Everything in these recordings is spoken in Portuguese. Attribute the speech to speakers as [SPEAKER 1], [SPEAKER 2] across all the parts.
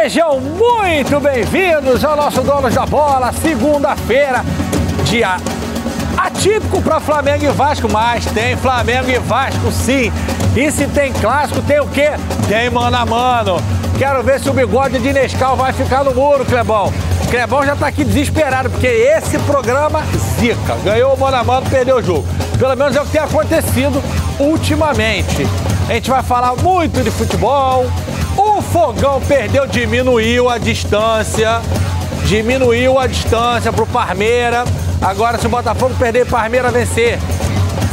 [SPEAKER 1] Sejam muito bem-vindos ao nosso Donos da Bola, segunda-feira, dia atípico para Flamengo e Vasco, mas tem Flamengo e Vasco sim. E se tem clássico, tem o quê? Tem mano a mano. Quero ver se o bigode de Nescau vai ficar no muro, Clebão. Clebão já tá aqui desesperado, porque esse programa zica. Ganhou o mano a mano, perdeu o jogo. Pelo menos é o que tem acontecido ultimamente. A gente vai falar muito de futebol. O Fogão diminuiu a distância pro Parmeira. Agora, se o Botafogo perder, Parmeira vencer,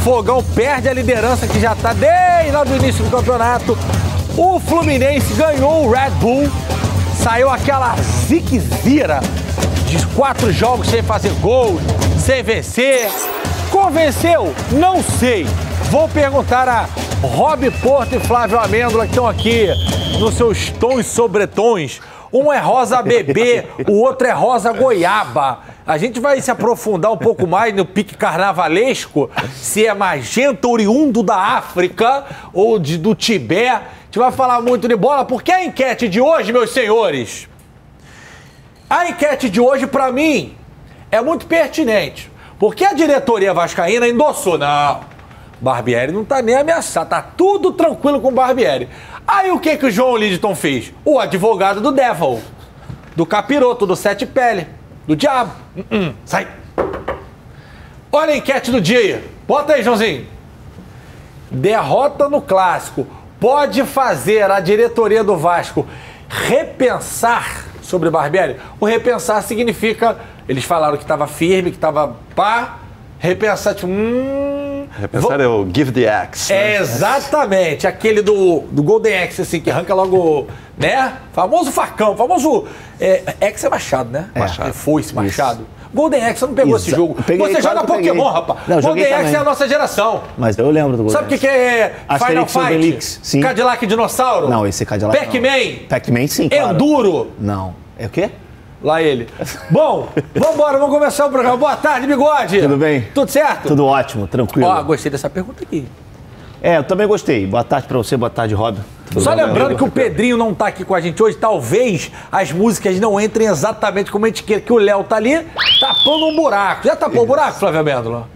[SPEAKER 1] Fogão perde a liderança que já tá desde lá do início do campeonato. O Fluminense ganhou o Red Bull, saiu aquela ziquezira de 4 jogos sem fazer gol, sem vencer. Convenceu? Não sei. Vou perguntar a Rob Porto e Flávio Amêndola, que estão aqui nos seus tons sobretons. Um é rosa bebê, o outro é rosa goiaba. A gente vai se aprofundar um pouco mais no pique carnavalesco, se é magenta oriundo da África ou do Tibete. A gente vai falar muito de bola, porque a enquete de hoje, meus senhores, a enquete de hoje, pra mim, é muito pertinente. Porque a diretoria vascaína endossou, não, Barbieri não tá nem ameaçado, tá tudo tranquilo com o Barbieri. Aí o que o João Lidton fez? O advogado do Devil, do capiroto, do sete pele, do diabo. Sai. Olha a enquete do dia. Bota aí, Joãozinho. Derrota no clássico pode fazer a diretoria do Vasco repensar sobre Barbieri? O repensar significa, eles falaram que estava firme, que estava pá, repensar, tipo,
[SPEAKER 2] repensar é o give the axe.
[SPEAKER 1] É, né? Exatamente, aquele do Golden Axe, assim, que arranca logo, né? Famoso facão, famoso Axe é machado, né?
[SPEAKER 2] Machado.
[SPEAKER 1] Foice, machado. Golden Axe, você não pegou esse jogo. Você joga Pokémon, rapaz.
[SPEAKER 3] Não,
[SPEAKER 1] Golden Axe
[SPEAKER 3] também.
[SPEAKER 1] é a nossa geração.
[SPEAKER 3] Mas eu lembro do Golden
[SPEAKER 1] Sabe o que é Final
[SPEAKER 3] Asterix
[SPEAKER 1] Fight?
[SPEAKER 3] Obelix, sim.
[SPEAKER 1] Cadillac Dinossauro?
[SPEAKER 3] Não, esse Cadillac
[SPEAKER 1] Pac-Man?
[SPEAKER 3] Pac-Man, sim, claro.
[SPEAKER 1] Enduro?
[SPEAKER 3] Não. É o quê?
[SPEAKER 1] Lá ele. Bom, vambora, vamos começar o programa. Boa tarde, bigode.
[SPEAKER 3] Tudo bem?
[SPEAKER 1] Tudo certo?
[SPEAKER 3] Tudo ótimo, tranquilo.
[SPEAKER 1] Ó, gostei dessa pergunta aqui.
[SPEAKER 3] Eu também gostei. Boa tarde pra você, boa tarde, Rob.
[SPEAKER 1] Só lembrando que o Pedrinho não tá aqui com a gente hoje, talvez as músicas não entrem exatamente como a gente quer, que o Léo tá ali tapando um buraco. Já tapou o buraco, Flávio Amêndola?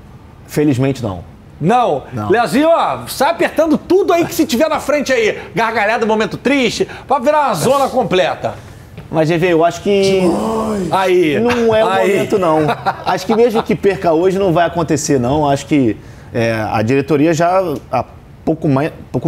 [SPEAKER 3] Felizmente não.
[SPEAKER 1] Não?
[SPEAKER 3] Não.
[SPEAKER 1] Leozinho, ó, sai apertando tudo aí que se tiver na frente aí. Gargalhada, momento triste, pra virar uma zona completa.
[SPEAKER 3] Mas, GV, eu acho que
[SPEAKER 1] Aí.
[SPEAKER 3] não é o momento, não. Acho que mesmo que perca hoje, não vai acontecer, não. Acho que a diretoria já há pouco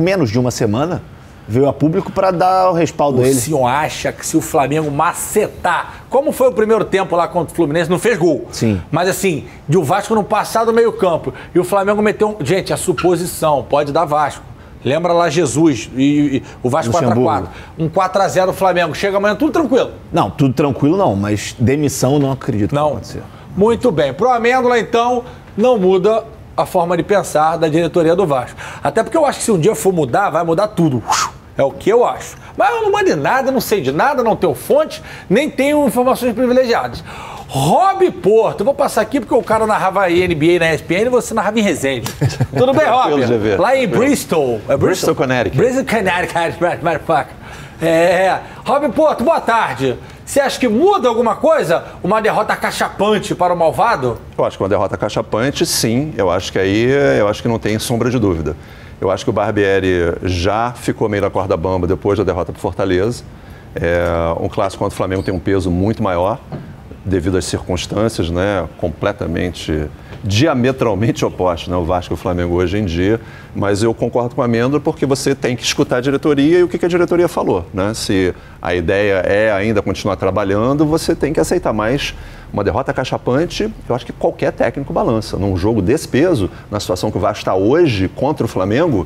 [SPEAKER 3] menos de uma semana veio a público para dar o respaldo a ele.
[SPEAKER 1] O senhor acha que se o Flamengo macetar, como foi o primeiro tempo lá contra o Fluminense, não fez gol.
[SPEAKER 3] Sim.
[SPEAKER 1] Mas assim, de o Vasco não passar do meio campo e o Flamengo meteu gente, a suposição, pode dar Vasco. Lembra lá Jesus e o Vasco 4x4. Um 4x0 o Flamengo. Chega amanhã tudo tranquilo.
[SPEAKER 3] Não, tudo tranquilo não, mas demissão não acredito que vai
[SPEAKER 1] Não.
[SPEAKER 3] acontecer.
[SPEAKER 1] Muito bem. Pro Amêndola, então, não muda a forma de pensar da diretoria do Vasco. Até porque eu acho que se um dia for mudar, vai mudar tudo. É o que eu acho. Mas eu não mando de nada, não sei de nada, não tenho fonte, nem tenho informações privilegiadas. Rob Porto, eu vou passar aqui porque o cara narrava aí NBA na ESPN e você narrava em Resende. Tudo bem, Rob? Lá em Bristol. É
[SPEAKER 2] Bristol, Connecticut.
[SPEAKER 1] Bristol, Connecticut, motherfucker. Rob Porto, boa tarde. Você acha que muda alguma coisa? Uma derrota cachapante para o malvado?
[SPEAKER 2] Eu acho que uma derrota cachapante, sim. Eu acho que não tem sombra de dúvida. Eu acho que o Barbieri já ficou meio na corda bamba depois da derrota para o Fortaleza. Um clássico contra o Flamengo tem um peso muito maior, devido às circunstâncias, né, completamente, diametralmente opostas, né, o Vasco e o Flamengo hoje em dia. Mas eu concordo com a Amêndola porque você tem que escutar a diretoria e o que a diretoria falou, né? Se a ideia é ainda continuar trabalhando, você tem que aceitar mais uma derrota cachapante. Eu acho que qualquer técnico balança. Num jogo desse peso, na situação que o Vasco está hoje contra o Flamengo,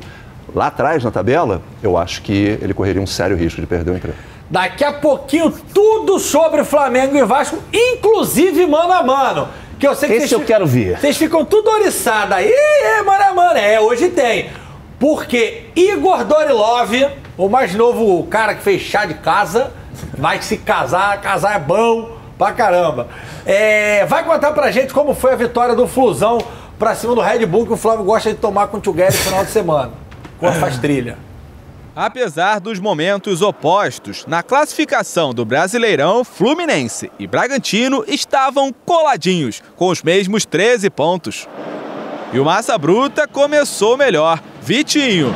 [SPEAKER 2] lá atrás na tabela, eu acho que ele correria um sério risco de perder o emprego.
[SPEAKER 1] Daqui a pouquinho, tudo sobre Flamengo e Vasco, inclusive mano a mano. Que eu sei que
[SPEAKER 3] Esse eu quero ver.
[SPEAKER 1] Vocês ficam tudo oriçados aí, mano a mano. Hoje tem. Porque Igor Dorilov, o mais novo cara que fez chá de casa, vai se casar é bom pra caramba. Vai contar pra gente como foi a vitória do Flusão pra cima do Red Bull, que o Flávio gosta de tomar com o Tio Guedes no final de semana, quando faz trilha.
[SPEAKER 4] Apesar dos momentos opostos, na classificação do Brasileirão, Fluminense e Bragantino estavam coladinhos, com os mesmos 13 pontos. E o Massa Bruta começou melhor, Vitinho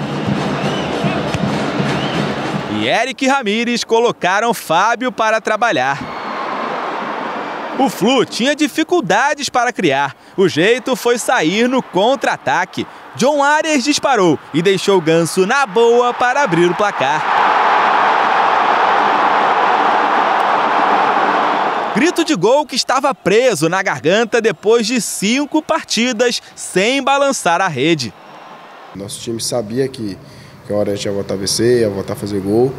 [SPEAKER 4] e Eric Ramírez colocaram Fábio para trabalhar. O Flu tinha dificuldades para criar. O jeito foi sair no contra-ataque. John Arias disparou e deixou o Ganso na boa para abrir o placar. Grito de gol que estava preso na garganta depois de 5 partidas sem balançar a rede.
[SPEAKER 5] Nosso time sabia que a hora a gente ia voltar a vencer, ia voltar a fazer gol.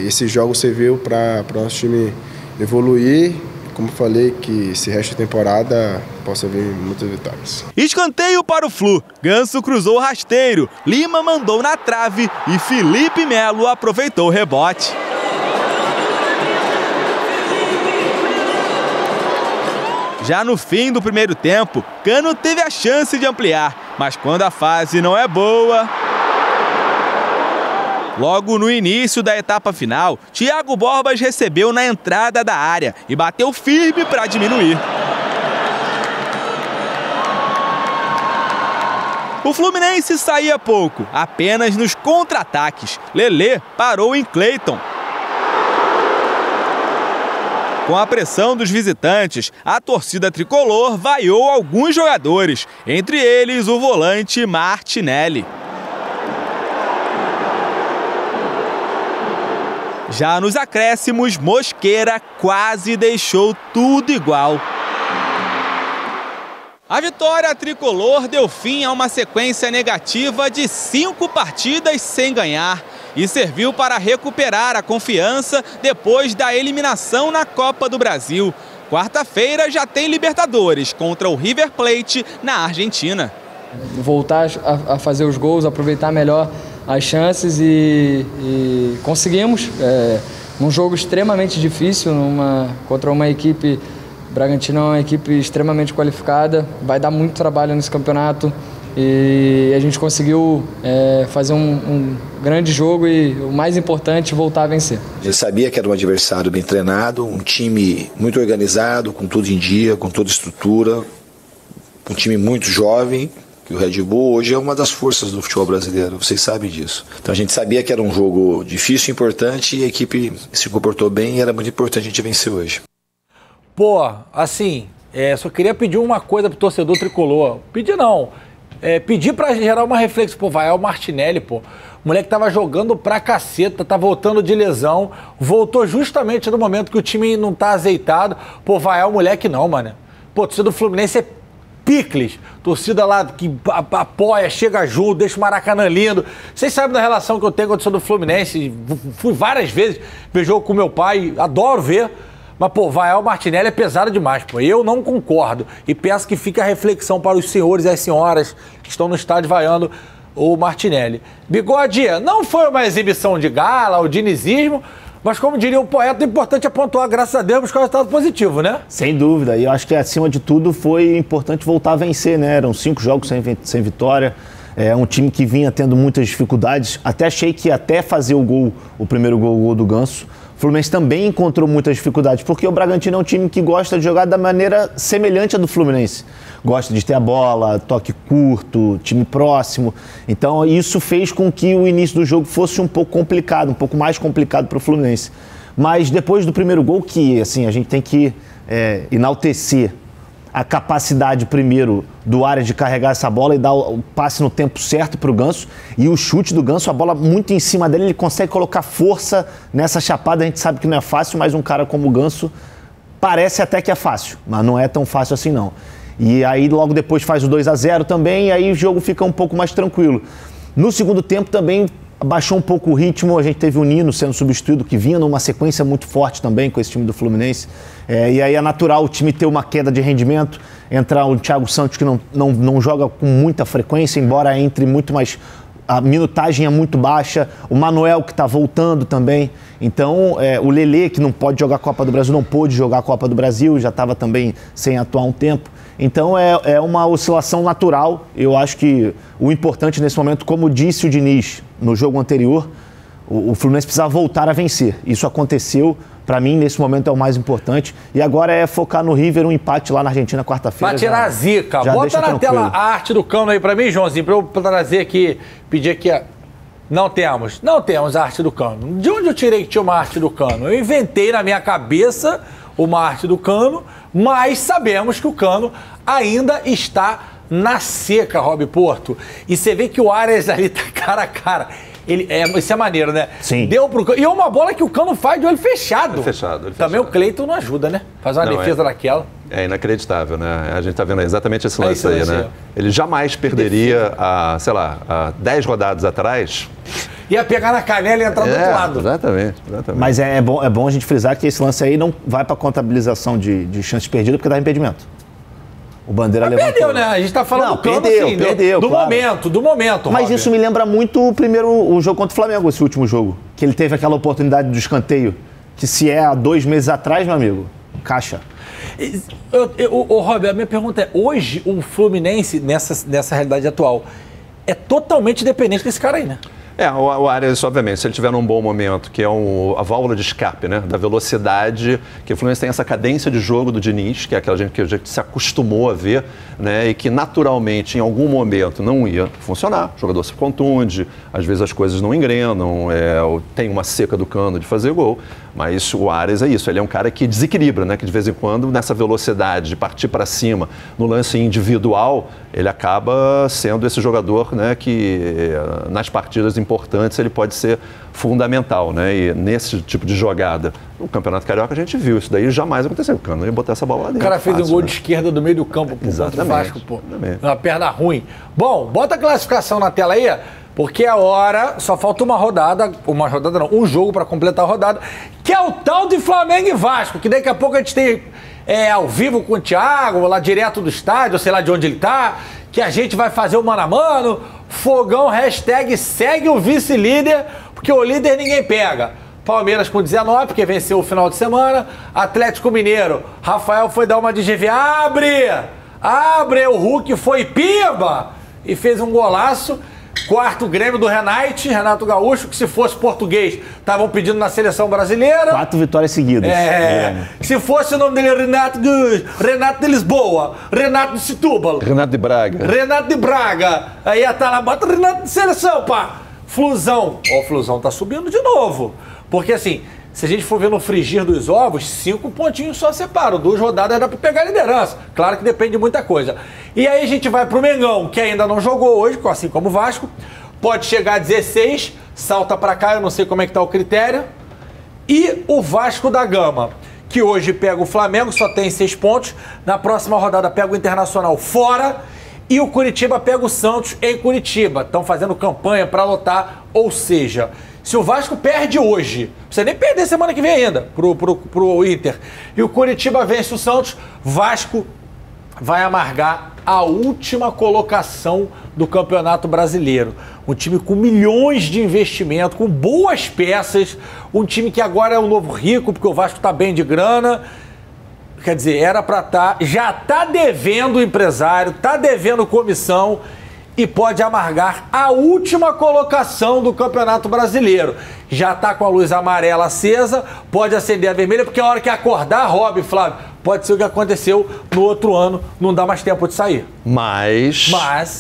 [SPEAKER 5] Esse jogo serviu para o nosso time evoluir. Como falei, que esse resto da temporada possa vir muitas vitórias.
[SPEAKER 4] Escanteio para o Flu. Ganso cruzou rasteiro. Lima mandou na trave e Felipe Melo aproveitou o rebote. Já no fim do primeiro tempo, Cano teve a chance de ampliar, mas quando a fase não é boa... Logo no início da etapa final, Thiago Borbas recebeu na entrada da área e bateu firme para diminuir. O Fluminense saía pouco, apenas nos contra-ataques. Lelê parou em Cleiton. Com a pressão dos visitantes, a torcida tricolor vaiou alguns jogadores, entre eles o volante Martinelli. Já nos acréscimos, Mosqueira quase deixou tudo igual. A vitória tricolor deu fim a uma sequência negativa de 5 partidas sem ganhar e serviu para recuperar a confiança depois da eliminação na Copa do Brasil. Quarta-feira já tem Libertadores contra o River Plate na Argentina.
[SPEAKER 6] Voltar a fazer os gols, aproveitar melhor as chances e conseguimos. Num jogo extremamente difícil, contra uma equipe, Bragantino é uma equipe extremamente qualificada, vai dar muito trabalho nesse campeonato e a gente conseguiu fazer um grande jogo e o mais importante, voltar a vencer.
[SPEAKER 7] Eu sabia que era um adversário bem treinado, um time muito organizado, com tudo em dia, com toda estrutura, um time muito jovem, que o Red Bull hoje é uma das forças do futebol brasileiro, vocês sabem disso. Então a gente sabia que era um jogo difícil, importante, e a equipe se comportou bem e era muito importante a gente vencer hoje.
[SPEAKER 1] Pô, assim, só queria pedir uma coisa pro torcedor tricolor. Pedir não, pedir pra gerar uma reflexão. Pô, vai, é o Martinelli, pô. O moleque tava jogando pra caceta, tá voltando de lesão, voltou justamente no momento que o time não tá azeitado. Pô, vai, é o moleque não, mano. Pô, a torcida do Fluminense é picles, torcida lá que apoia, chega junto, deixa o Maracanã lindo. Vocês sabem da relação que eu tenho com a torcida do Fluminense, fui várias vezes ver jogo com meu pai, adoro ver, mas pô, Vael Martinelli é pesado demais, pô, eu não concordo e peço que fique a reflexão para os senhores e as senhoras que estão no estádio vaiando o Martinelli. Bigode, não foi uma exibição de gala, o dinizismo, mas como diria o poeta, o importante é pontuar, graças a Deus, buscar o resultado positivo, né?
[SPEAKER 3] Sem dúvida. E eu acho que, acima de tudo, foi importante voltar a vencer, né? Eram 5 jogos sem vitória. Um time que vinha tendo muitas dificuldades. Até achei que até fazer o primeiro gol do Ganso, o Fluminense também encontrou muitas dificuldades, porque o Bragantino é um time que gosta de jogar da maneira semelhante à do Fluminense. Gosta de ter a bola, toque curto, time próximo. Então isso fez com que o início do jogo fosse um pouco complicado, um pouco mais complicado para o Fluminense. Mas depois do primeiro gol, que assim, a gente tem que enaltecer a capacidade, primeiro, do Arias de carregar essa bola e dar o passe no tempo certo para o Ganso. E o chute do Ganso, a bola muito em cima dele, ele consegue colocar força nessa chapada. A gente sabe que não é fácil, mas um cara como o Ganso parece até que é fácil, mas não é tão fácil assim não. E aí logo depois faz o 2-0 também, e aí o jogo fica um pouco mais tranquilo. No segundo tempo também baixou um pouco o ritmo, a gente teve o Nino sendo substituído, que vinha numa sequência muito forte também com esse time do Fluminense. E aí é natural o time ter uma queda de rendimento, entrar o Thiago Santos, que não joga com muita frequência, embora entre muito mais a minutagem é muito baixa, o Manuel que está voltando também. Então, o Lelê, que não pode jogar a Copa do Brasil, não pôde jogar a Copa do Brasil, já estava também sem atuar um tempo. Então, é uma oscilação natural. Eu acho que o importante nesse momento, como disse o Diniz no jogo anterior, o Fluminense precisava voltar a vencer. Isso aconteceu. Para mim, nesse momento, é o mais importante. E agora é focar no River, um empate lá na Argentina quarta-feira.
[SPEAKER 1] Pra tirar a zica. Bota na tela a arte do Cano aí pra mim, Joãozinho, pra eu trazer aqui, pedir aqui. Não temos a arte do Cano. De onde eu tirei que tinha uma arte do Cano? Eu inventei na minha cabeça uma arte do Cano, mas sabemos que o Cano ainda está na seca, Rob Porto. E você vê que o Arias ali tá cara a cara. Isso é maneiro, né?
[SPEAKER 3] Sim.
[SPEAKER 1] Deu pro Cano. E é uma bola que o Cano faz de olho fechado.
[SPEAKER 2] Olho fechado.
[SPEAKER 1] Também o Cleiton não ajuda, né? Faz uma defesa daquela.
[SPEAKER 2] É inacreditável, né? A gente tá vendo exatamente esse lance aí, né? Ele jamais perderia, sei lá, 10 rodadas atrás.
[SPEAKER 1] Ia pegar na canela e entrar do outro lado.
[SPEAKER 2] Exatamente.
[SPEAKER 3] Mas é bom a gente frisar que esse lance aí não vai para contabilização de chances perdidas porque dá impedimento. O Bandeira levantou.
[SPEAKER 1] Perdeu, né? A gente tá falando do Cano,
[SPEAKER 3] perdeu,
[SPEAKER 1] do
[SPEAKER 3] claro.
[SPEAKER 1] momento.
[SPEAKER 3] Mas
[SPEAKER 1] Rob.
[SPEAKER 3] isso me lembra muito o jogo contra o Flamengo, esse último jogo. Que ele teve aquela oportunidade do escanteio, que se é há 2 meses atrás, meu amigo, caixa.
[SPEAKER 1] Rob, a minha pergunta é, hoje o Fluminense, nessa realidade atual, é totalmente dependente desse cara aí, né?
[SPEAKER 2] O Arias, obviamente, se ele tiver num bom momento, que é a válvula de escape, né? Da velocidade, que o Fluminense tem essa cadência de jogo do Diniz, que é aquela gente que a gente se acostumou a ver, né? E que naturalmente, em algum momento, não ia funcionar. O jogador se contunde, às vezes as coisas não engrenam, tem uma seca do Cano de fazer gol. Mas o Arias é isso, ele é um cara que desequilibra, né? Que de vez em quando, nessa velocidade de partir para cima, no lance individual, ele acaba sendo esse jogador, né? Que nas partidas importantes ele pode ser fundamental, né? E nesse tipo de jogada, no Campeonato Carioca a gente viu isso daí, jamais aconteceu. O Cano não ia botar essa bola lá dentro.
[SPEAKER 1] O cara fez um gol de esquerda do meio do campo, contra o Vasco, pô. Uma perna ruim. Bom, bota a classificação na tela aí, porque a hora, só falta um jogo para completar a rodada, que é o tal de Flamengo e Vasco, que daqui a pouco a gente tem ao vivo com o Thiago, lá direto do estádio, sei lá de onde ele tá, que a gente vai fazer o mano a mano, fogão, hashtag segue o vice-líder, porque o líder ninguém pega. Palmeiras com 19, porque venceu o final de semana, Atlético Mineiro, Rafael foi dar uma de GV, abre, o Hulk foi pimba, e fez um golaço. Quarto, Grêmio do Renato Gaúcho, que se fosse português, estavam pedindo na seleção brasileira.
[SPEAKER 3] 4 vitórias seguidas.
[SPEAKER 1] Se fosse o nome dele Renato de Lisboa, Renato de Setúbal.
[SPEAKER 2] Renato de Braga.
[SPEAKER 1] Aí ia estar lá, bota Renato de seleção, pá. Flusão. O Flusão tá subindo de novo. Porque assim, se a gente for ver no frigir dos ovos, 5 pontinhos só separam. 2 rodadas dá pra pegar a liderança. Claro que depende de muita coisa. E aí a gente vai pro Mengão, que ainda não jogou hoje, assim como o Vasco. Pode chegar a 16, salta pra cá, eu não sei como é que tá o critério. E o Vasco da Gama, que hoje pega o Flamengo, só tem 6 pontos. Na próxima rodada pega o Internacional fora. E o Curitiba pega o Santos em Curitiba. Estão fazendo campanha pra lotar, ou seja... Se o Vasco perde hoje, não precisa nem perder semana que vem ainda pro Inter, e o Curitiba vence o Santos, Vasco vai amargar a última colocação do Campeonato Brasileiro. Um time com milhões de investimento, com boas peças, um time que agora é o novo rico, porque o Vasco tá bem de grana. Quer dizer, era para estar, já tá devendo o empresário, tá devendo comissão, e pode amargar a última colocação do Campeonato Brasileiro. Já está com a luz amarela acesa, pode acender a vermelha, porque a hora que acordar, Rob, Flávio, pode ser o que aconteceu no outro ano, não dá mais tempo de sair.
[SPEAKER 2] Mas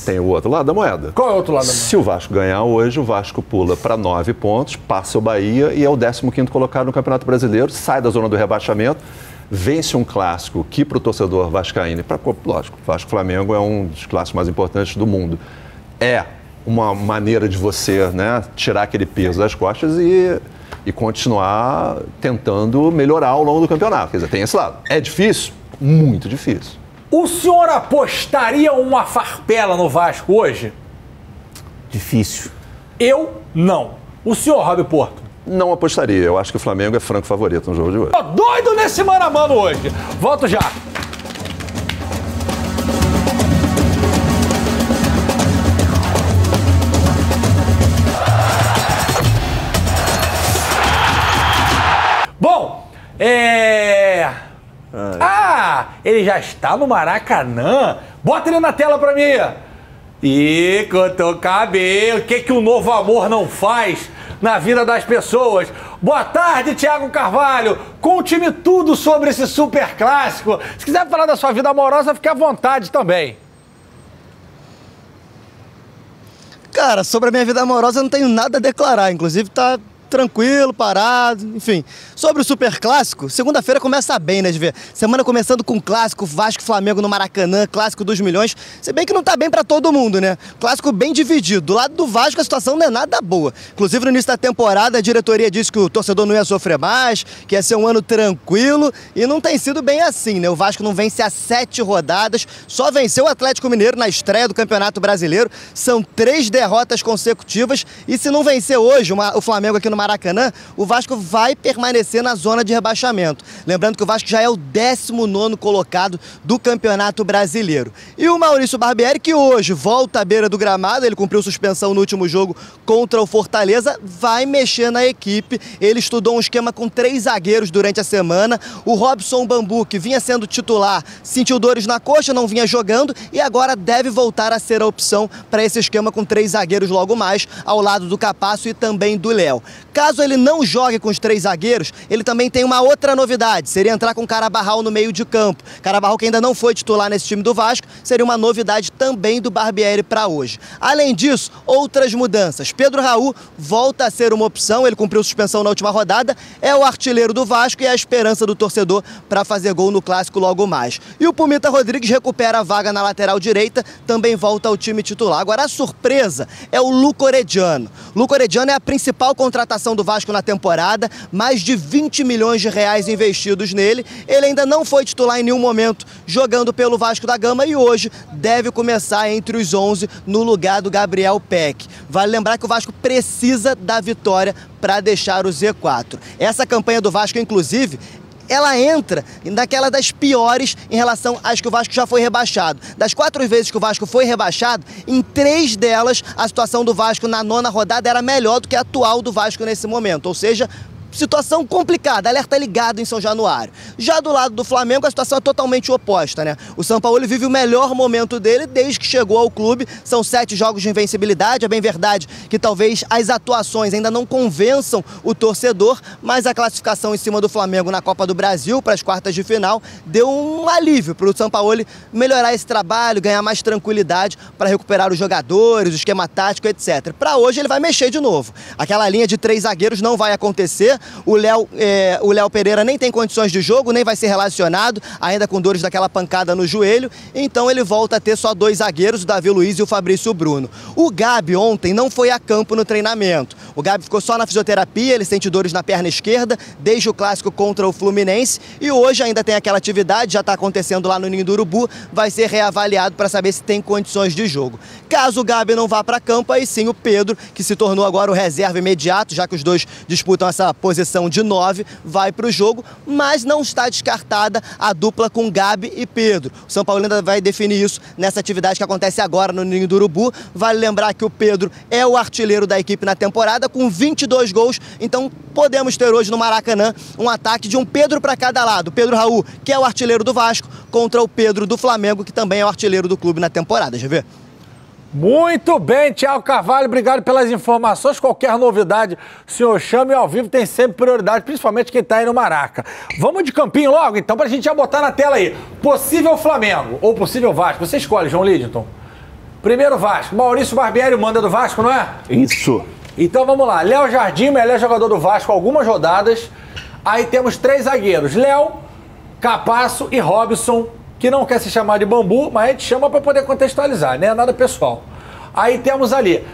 [SPEAKER 2] tem o outro lado da moeda.
[SPEAKER 1] Qual é o outro lado da moeda?
[SPEAKER 2] Se o Vasco ganhar hoje, o Vasco pula para 9 pontos, passa o Bahia e é o 15º colocado no Campeonato Brasileiro, sai da zona do rebaixamento, vence um clássico que para o torcedor vascaíno, lógico, o Vasco-Flamengo é um dos clássicos mais importantes do mundo. É uma maneira de você, né, tirar aquele peso das costas e continuar tentando melhorar ao longo do campeonato. Quer dizer, tem esse lado. É difícil? Muito difícil.
[SPEAKER 1] O senhor apostaria uma farpela no Vasco hoje?
[SPEAKER 3] Difícil.
[SPEAKER 1] Eu não. O senhor, Rob Porto?
[SPEAKER 2] Não apostaria. Eu acho que o Flamengo é franco favorito no jogo de hoje.
[SPEAKER 1] Tô doido nesse mano a mano hoje. Volto já. Ele já está no Maracanã. Bota ele na tela pra mim. E Cotocabe, o que o novo amor não faz na vida das pessoas? Boa tarde, Thiago Carvalho. Conte-me tudo sobre esse super clássico. Se quiser falar da sua vida amorosa, fique à vontade também.
[SPEAKER 8] Cara, sobre a minha vida amorosa eu não tenho nada a declarar. Inclusive tá tranquilo, parado, enfim. Sobre o Superclássico, segunda-feira começa bem, né, de ver? Semana começando com clássico, Vasco e Flamengo no Maracanã, clássico dos milhões. Se bem que não tá bem pra todo mundo, né? Clássico bem dividido. Do lado do Vasco a situação não é nada boa. Inclusive no início da temporada a diretoria disse que o torcedor não ia sofrer mais, que ia ser um ano tranquilo, e não tem sido bem assim, né? O Vasco não vence há 7 rodadas, só venceu o Atlético Mineiro na estreia do Campeonato Brasileiro. São 3 derrotas consecutivas, e se não vencer hoje o Flamengo aqui no Maracanã, o Vasco vai permanecer na zona de rebaixamento. Lembrando que o Vasco já é o 19º colocado do Campeonato Brasileiro. E o Maurício Barbieri, que hoje volta à beira do gramado, ele cumpriu suspensão no último jogo contra o Fortaleza, vai mexer na equipe. Ele estudou um esquema com 3 zagueiros durante a semana. O Robson Bambu, que vinha sendo titular, sentiu dores na coxa, não vinha jogando e agora deve voltar a ser a opção para esse esquema com 3 zagueiros logo mais, ao lado do Capasso e também do Léo. Caso ele não jogue com os 3 zagueiros, ele também tem uma outra novidade, seria entrar com Carabarral no meio de campo. Carabarral, que ainda não foi titular nesse time do Vasco, seria uma novidade também do Barbieri para hoje. Além disso, outras mudanças. Pedro Raul volta a ser uma opção, ele cumpriu suspensão na última rodada, é o artilheiro do Vasco e é a esperança do torcedor para fazer gol no clássico logo mais. E o Pumita Rodrigues recupera a vaga na lateral direita, também volta ao time titular. Agora a surpresa é o Luco Orediano. Luco Orediano é a principal contratação do Vasco na temporada, mais de 20 milhões de reais investidos nele. Ele ainda não foi titular em nenhum momento jogando pelo Vasco da Gama e hoje deve começar entre os 11 no lugar do Gabriel Peck. Vale lembrar que o Vasco precisa da vitória para deixar o Z4. Essa campanha do Vasco, inclusive, ela entra naquela das piores em relação às que o Vasco já foi rebaixado. Das 4 vezes que o Vasco foi rebaixado, em 3 delas a situação do Vasco na 9ª rodada era melhor do que a atual do Vasco nesse momento. Ou seja, situação complicada, alerta ligado em São Januário. Já do lado do Flamengo, a situação é totalmente oposta, né? O Sampaoli vive o melhor momento dele desde que chegou ao clube. São 7 jogos de invencibilidade. É bem verdade que talvez as atuações ainda não convençam o torcedor, mas a classificação em cima do Flamengo na Copa do Brasil para as quartas de final deu um alívio para o Sampaoli melhorar esse trabalho, ganhar mais tranquilidade para recuperar os jogadores, o esquema tático, etc. Para hoje ele vai mexer de novo. Aquela linha de 3 zagueiros não vai acontecer. O Léo Pereira nem tem condições de jogo, nem vai ser relacionado, ainda com dores daquela pancada no joelho. Então ele volta a ter só 2 zagueiros, o Davi Luiz e o Fabrício Bruno. O Gabi ontem não foi a campo no treinamento. O Gabi ficou só na fisioterapia, ele sente dores na perna esquerda, desde o clássico contra o Fluminense. E hoje ainda tem aquela atividade, já está acontecendo lá no Ninho do Urubu, vai ser reavaliado para saber se tem condições de jogo. Caso o Gabi não vá para campo, aí sim o Pedro, que se tornou agora o reserva imediato, já que os dois disputam essa posição de 9, vai para o jogo, mas não está descartada a dupla com Gabi e Pedro. O São Paulo ainda vai definir isso nessa atividade que acontece agora no Ninho do Urubu. Vale lembrar que o Pedro é o artilheiro da equipe na temporada, com 22 gols, então podemos ter hoje no Maracanã um ataque de um Pedro para cada lado. Pedro Raul, que é o artilheiro do Vasco, contra o Pedro do Flamengo, que também é o artilheiro do clube na temporada. Já vê?
[SPEAKER 1] Muito bem, Thiago Carvalho, obrigado pelas informações. Qualquer novidade, o senhor chama e ao vivo tem sempre prioridade, principalmente quem está aí no Maraca. Vamos de campinho logo, então, para a gente já botar na tela aí. Possível Flamengo ou possível Vasco. Você escolhe, João Lidington. Primeiro Vasco. Maurício Barbieri manda do Vasco, não é?
[SPEAKER 3] Isso.
[SPEAKER 1] Então vamos lá. Léo Jardim, melhor jogador do Vasco, algumas rodadas. Aí temos 3 zagueiros. Léo, Capasso e Robson, que não quer se chamar de Bambu, mas a gente chama para poder contextualizar, né? Nada pessoal. Aí temos ali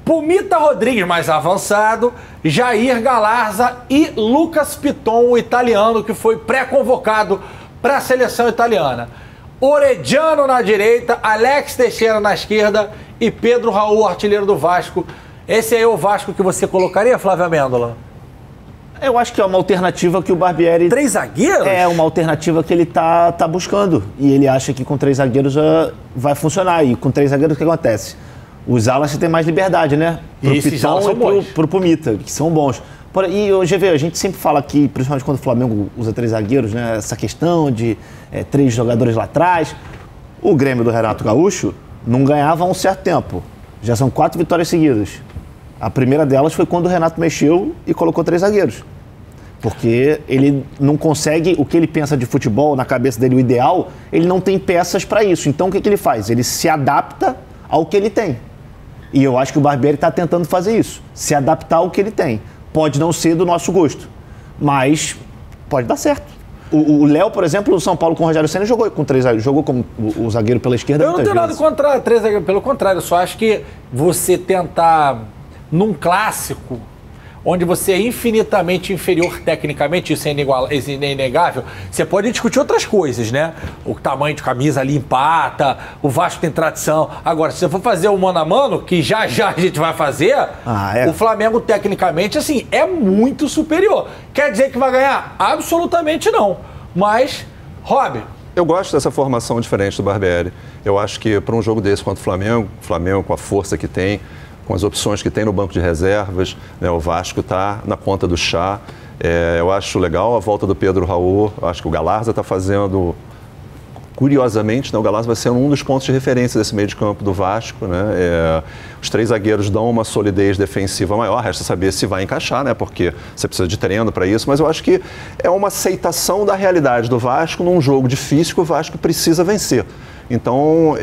[SPEAKER 1] Pumita Rodrigues, mais avançado, Jair Galarza e Lucas Piton, o italiano, que foi pré-convocado para a seleção italiana. Orediano na direita, Alex Teixeira na esquerda e Pedro Raul, artilheiro do Vasco. Esse aí é o Vasco que você colocaria, Flávio Amêndola?
[SPEAKER 3] Eu acho que é uma alternativa que o Barbieri...
[SPEAKER 1] 3 zagueiros?
[SPEAKER 3] É uma alternativa que ele tá buscando. E ele acha que com 3 zagueiros vai funcionar. E com 3 zagueiros o que acontece? os alas têm mais liberdade, né? Pro Pitão e pro Pumita, que são bons. E, GV, a gente sempre fala aqui, principalmente quando o Flamengo usa 3 zagueiros, né? Essa questão de 3 jogadores lá atrás. O Grêmio do Renato Gaúcho não ganhava há um certo tempo. Já são 4 vitórias seguidas. A primeira delas foi quando o Renato mexeu e colocou 3 zagueiros. Porque ele não consegue, o que ele pensa de futebol, na cabeça dele, o ideal, ele não tem peças para isso. Então, o que ele faz? Ele se adapta ao que ele tem. E eu acho que o Barbieri está tentando fazer isso. Se adaptar ao que ele tem. Pode não ser do nosso gosto, mas pode dar certo. O Léo, por exemplo, no São Paulo com o Rogério Ceni jogou com 3 zagueiros, jogou como o zagueiro pela esquerda.
[SPEAKER 1] Eu não tenho nada contra 3 zagueiros, pelo contrário, eu só acho que você tentar, num clássico, onde você é infinitamente inferior tecnicamente, isso é inegável, você pode discutir outras coisas, né? O tamanho de camisa ali empata, o Vasco tem tradição. Agora, se você for fazer o mano a mano, que já a gente vai fazer, o Flamengo tecnicamente, assim, é muito superior. Quer dizer que vai ganhar? Absolutamente não. Mas, Rob...
[SPEAKER 2] Eu gosto dessa formação diferente do Barbieri. Eu acho que para um jogo desse contra o Flamengo com a força que tem, com as opções que tem no banco de reservas, né, o Vasco está na conta do chá. Eu acho legal a volta do Pedro Raul, acho que o Galarza está fazendo, curiosamente, né, o Galarza vai ser um dos pontos de referência desse meio de campo do Vasco. Né, os 3 zagueiros dão uma solidez defensiva maior, resta saber se vai encaixar, né, porque você precisa de treino para isso, mas eu acho que é uma aceitação da realidade do Vasco num jogo difícil que o Vasco precisa vencer. Então,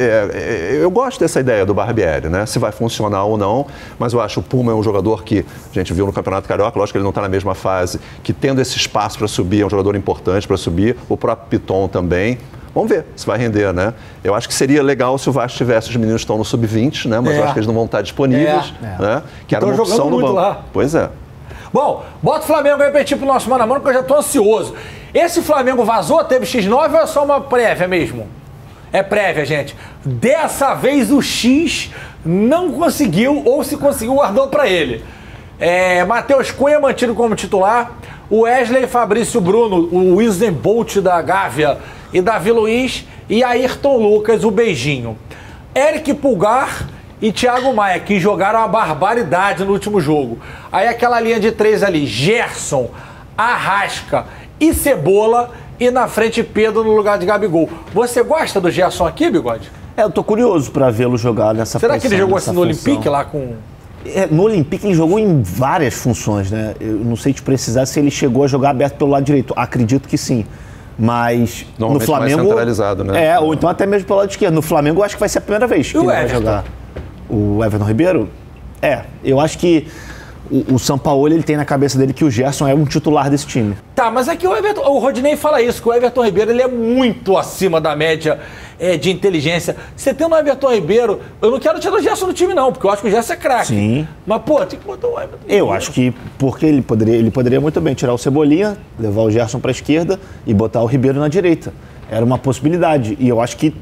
[SPEAKER 2] eu gosto dessa ideia do Barbieri, né? Se vai funcionar ou não, mas eu acho que o Puma é um jogador que a gente viu no Campeonato Carioca, lógico que ele não está na mesma fase, que tendo esse espaço para subir, é um jogador importante para subir, o próprio Piton também. Vamos ver se vai render, né? Eu acho que seria legal se o Vasco tivesse, os meninos estão no sub-20, né? Mas eu acho que eles não vão estar disponíveis, né? Que era uma opção no banco. Lá. Pois é.
[SPEAKER 1] Bom, bota o Flamengo aí pra gente ir pro nosso mano a mano, porque eu já tô ansioso. Esse Flamengo vazou, teve X9 ou é só uma prévia mesmo? É prévia, gente. Dessa vez o X não conseguiu, ou se conseguiu, guardou pra ele. Matheus Cunha mantido como titular, o Wesley, Fabrício Bruno, o Usain Bolt da Gávea e Davi Luiz e Ayrton Lucas, o beijinho. Eric Pulgar e Thiago Maia, que jogaram uma barbaridade no último jogo. Aí aquela linha de 3 ali, Gerson, Arrasca e Cebola, e na frente Pedro no lugar de Gabigol. Você gosta do Gerson aqui, Bigode?
[SPEAKER 3] Eu tô curioso pra vê-lo jogar nessa
[SPEAKER 1] Será que ele jogou assim no Olympique lá com...
[SPEAKER 3] No Olympique ele jogou em várias funções, né? Eu não sei te precisar se ele chegou a jogar aberto pelo lado direito. Acredito que sim. Mas no Flamengo...
[SPEAKER 2] mais centralizado, né?
[SPEAKER 3] Ou então até mesmo pelo lado esquerdo. No Flamengo eu acho que vai ser a primeira vez que ele vai jogar. O Everton Ribeiro? Eu acho que o Sampaoli, ele tem na cabeça dele que o Gerson é um titular desse time.
[SPEAKER 1] Tá, mas aqui o Rodinei fala isso, que o Everton Ribeiro ele é muito acima da média de inteligência. Você tendo o Everton Ribeiro, eu não quero tirar o Gerson do time não, porque eu acho que o Gerson é craque.
[SPEAKER 3] Sim.
[SPEAKER 1] Mas, pô, tem que botar o Everton Ribeiro.
[SPEAKER 3] Eu acho que porque ele poderia muito bem tirar o Cebolinha, levar o Gerson para a esquerda e botar o Ribeiro na direita. Era uma possibilidade. E eu acho que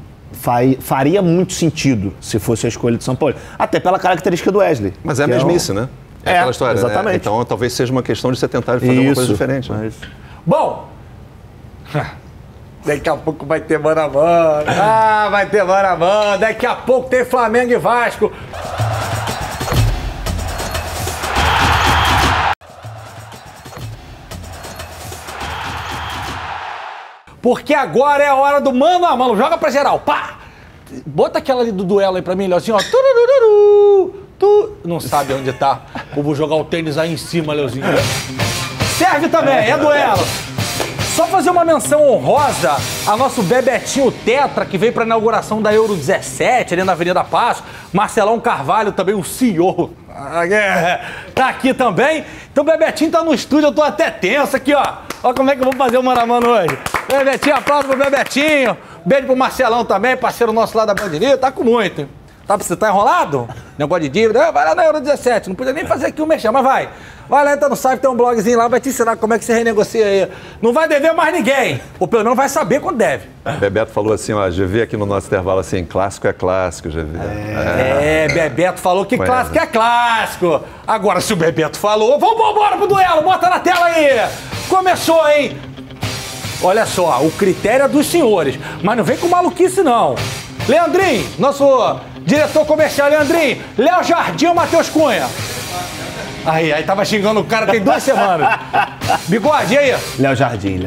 [SPEAKER 3] faria muito sentido se fosse a escolha do Sampaoli. Até pela característica do Wesley.
[SPEAKER 2] Mas é a mesmice, né? É aquela história,
[SPEAKER 3] exatamente.
[SPEAKER 2] Né? Então talvez seja uma questão de você tentar fazer uma coisa diferente. Né?
[SPEAKER 1] Bom, daqui a pouco vai ter mano a mano. Vai ter mano a mano. Daqui a pouco tem Flamengo e Vasco. Porque agora é a hora do mano a mano. Joga pra geral. Pá! Bota aquela ali do duelo aí pra mim, Leozinho. Não sabe onde tá. Eu vou jogar o tênis aí em cima, Leozinho. Serve também, é duelo. Só fazer uma menção honrosa a nosso Bebetinho Tetra, que veio pra inauguração da Euro 17, ali na Avenida Passo. Marcelão Carvalho, também um CEO. Tá aqui também. Então o Bebetinho tá no estúdio, eu tô até tenso aqui, ó. Olha como é que eu vou fazer o mano a mano hoje. Bebetinho, aplauso pro Bebetinho. Beijo pro Marcelão também, parceiro nosso lá da Band News. Tá com muito, hein? Você tá enrolado? Negócio de dívida? Vai lá na Euro 17. Não podia nem fazer aqui o merchan, mas vai. Vai lá, entra no site, tem um blogzinho lá, vai te ensinar como é que você renegocia aí. Não vai dever mais ninguém. Ou pelo menos vai saber quando deve.
[SPEAKER 2] Bebeto falou assim, ó, GV aqui no nosso intervalo assim, clássico é clássico, GV.
[SPEAKER 1] Bebeto falou que clássico é clássico. Agora, se o Bebeto falou, vamos embora pro duelo, bota na tela aí. Começou, hein? Olha só, o critério é dos senhores, mas não vem com maluquice, não. Leandrinho, nosso Diretor comercial, Leandrinho. Léo Jardim ou Matheus Cunha? Aí tava xingando o cara tem 2 semanas. Bigode, e aí?
[SPEAKER 3] Léo Jardim.